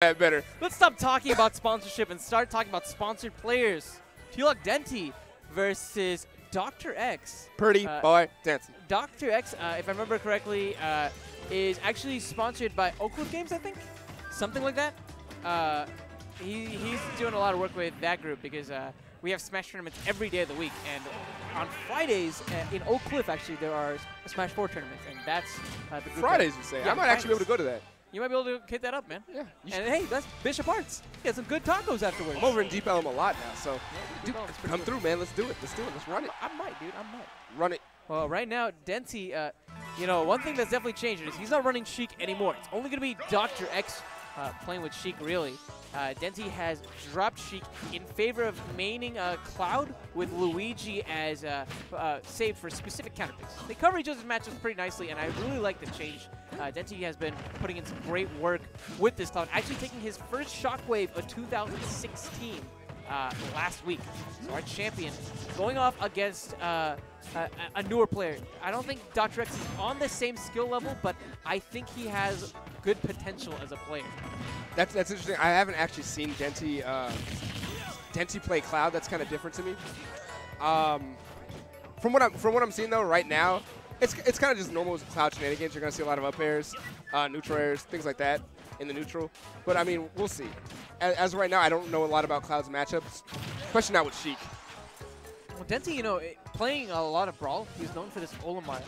Better. Let's stop talking about sponsorship and start talking about sponsored players. TLOC Denti versus Dr. X. Pretty boy Denti. Dr. X, if I remember correctly, is actually sponsored by Oakwood Games, I think? Something like that. He's doing a lot of work with that group because we have Smash tournaments every day of the week. And on Fridays in Oak Cliff, actually, there are Smash 4 tournaments. And that's the group. Fridays, you say? Yeah, I might actually be able to go to that. You might be able to hit that up, man. Yeah. And hey, that's Bishop Arts. Get some good tacos afterwards. I'm over in Deep Elm a lot now, so Dude, come through, man. Let's do it. Let's do it. Let's run it. I might, dude. I might. Run it. Well, right now, Denti, you know, one thing that's definitely changed is he's not running Sheik anymore. It's only going to be Dr. X playing with Sheik, really. Denti has dropped Sheik in favor of maining Cloud with Luigi as saved for specific counter picks. They cover each other's matchups pretty nicely, and I really like the change. Denti has been putting in some great work with this Cloud, actually taking his first Shockwave of 2016 last week. So our champion going off against a newer player. I don't think Dr. X is on the same skill level, but I think he has good potential as a player. That's interesting. I haven't actually seen Denti play Cloud. That's kind of different to me. From what I'm seeing though right now, it's kind of just normal Cloud shenanigans. You're gonna see a lot of up airs, neutral airs, things like that in the neutral. But I mean, we'll see. As of right now, I don't know a lot about Cloud's matchups. Especially not with Sheik. Well, Denti, you know, playing a lot of Brawl, he's known for this Olimar,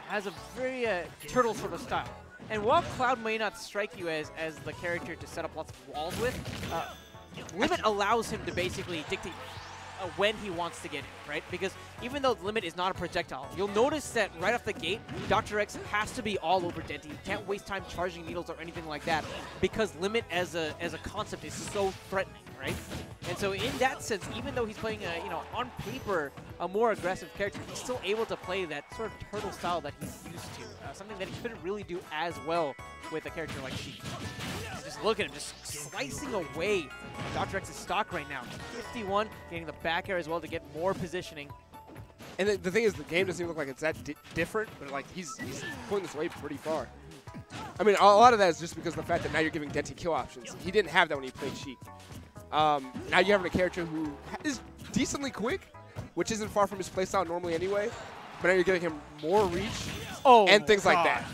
has a very turtle sort of style. And while Cloud may not strike you as the character to set up lots of walls with, Limit allows him to basically dictate when he wants to get in, right? Because even though Limit is not a projectile, you'll notice that right off the gate, Dr. X has to be all over Denti. He can't waste time charging needles or anything like that because Limit as a concept is so threatening, right? And so in that sense, even though he's playing, you know, on paper, a more aggressive character, he's still able to play that sort of turtle style that he's used to. Something that he couldn't really do as well with a character like Sheik. Just look at him, just slicing away Dr. X's stock right now. 51, getting the back air as well to get more positioning. And the thing is, the game doesn't even look like it's that different, but like he's pulling this away pretty far. I mean, a lot of that is just because of the fact that now you're giving Denti kill options. He didn't have that when he played Sheik. Now you're having a character who is decently quick, which isn't far from his playstyle normally anyway, but now you're giving him more reach and things like that.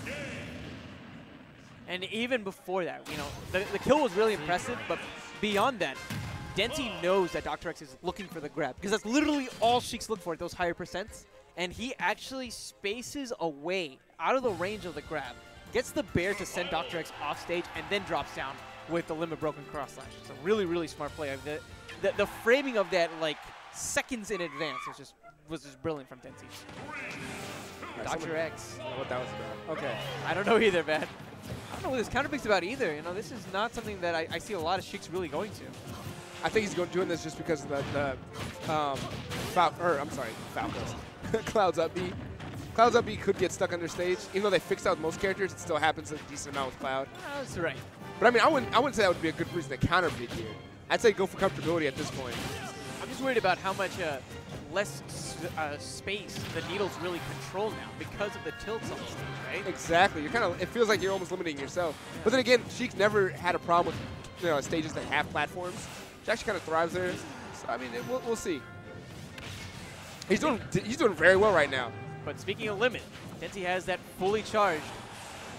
And even before that, you know, the kill was really impressive, but beyond that, Denti knows that Dr. X is looking for the grab, because that's literally all Sheiks look for, those higher percents, and he actually spaces away out of the range of the grab, gets the bear to send Dr. X off stage, and then drops down with the limit broken cross slash. It's a really, really smart play. The framing of that, like, seconds in advance was just brilliant from Denti. Dr. X. I don't know what that was about. Okay. I don't know either, man. I don't know what this counter pick's about either. You know, this is not something that I see a lot of Sheiks really going to. I think he's doing this just because of the Falcons. Cloud's up B. Cloud's up B could get stuck under stage. Even though they fixed out most characters, it still happens a decent amount with Cloud. That's right. But I mean, I wouldn't say that would be a good reason to counter pick here. I'd say go for comfortability at this point. I'm just worried about how much less space the needles really control now because of the tilts on the stage, right? Exactly. It feels like you're almost limiting yourself. But then again, Sheik never had a problem with stages that have platforms. She actually kind of thrives there. So I mean, we'll see. He's doing very well right now. But speaking of limit, Denti has that fully charged,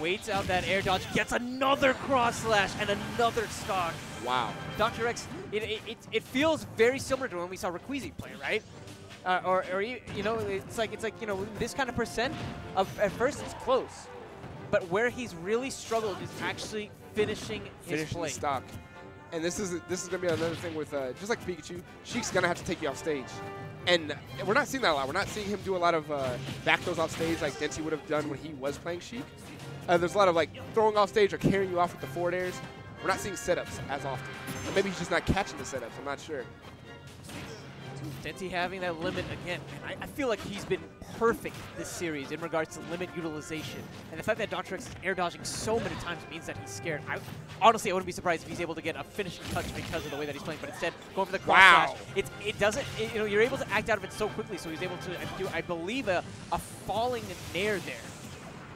waits out that air dodge, gets another cross slash and another stock. Wow. Dr. X, it feels very similar to when we saw Rayquaza play, right? Or you know, it's like you know, this kind of percent at first it's close, but where he's really struggled is actually finishing his play. The stock. And this is gonna be another thing with just like Pikachu, Sheik's gonna have to take you off stage. And we're not seeing that a lot. We're not seeing him do a lot of back throws off stage like Denti would have done when he was playing Sheik. There's a lot of like throwing off stage or carrying you off with the forward airs. We're not seeing setups as often. Or maybe he's just not catching the setups. I'm not sure. Denti having that limit again. And I feel like he's been perfect this series in regards to limit utilization. And the fact that Dr. X is air dodging so many times means that he's scared. Honestly, I wouldn't be surprised if he's able to get a finishing touch because of the way that he's playing. But instead, going for the cross slash. It doesn't, you know, you're able to act out of it so quickly. So he's able to do, I believe, a falling nair there.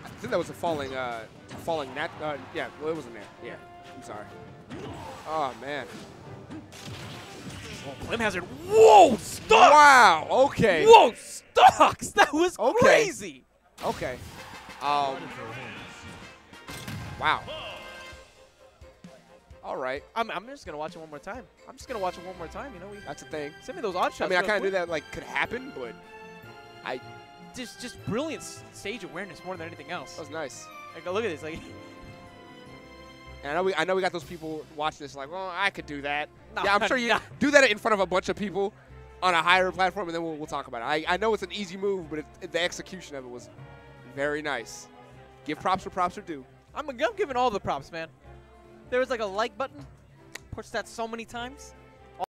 I think that was a falling yeah, well, it was a nair. Yeah, I'm sorry. Oh, man. Oh, Clem Hazard. Whoa, Stocks! Wow, okay. Whoa, Stocks! That was Okay. crazy. Okay. Wow. All right. I'm just going to watch it one more time. I'm just going to watch it one more time. You know, That's the thing. send me those odd shots. I mean, I real kind of knew quick. that like could happen, but Just brilliant stage awareness more than anything else. that was nice. Like, look at this. Like, And I know we got those people watching this like, well, I could do that. Nah, Yeah, I'm sure you nah. do that in front of a bunch of people on a higher platform, and then we'll talk about it. I know it's an easy move, but the execution of it was very nice. Give props where props are due. I'm giving all the props, man. There was like a like button. Pushed that so many times.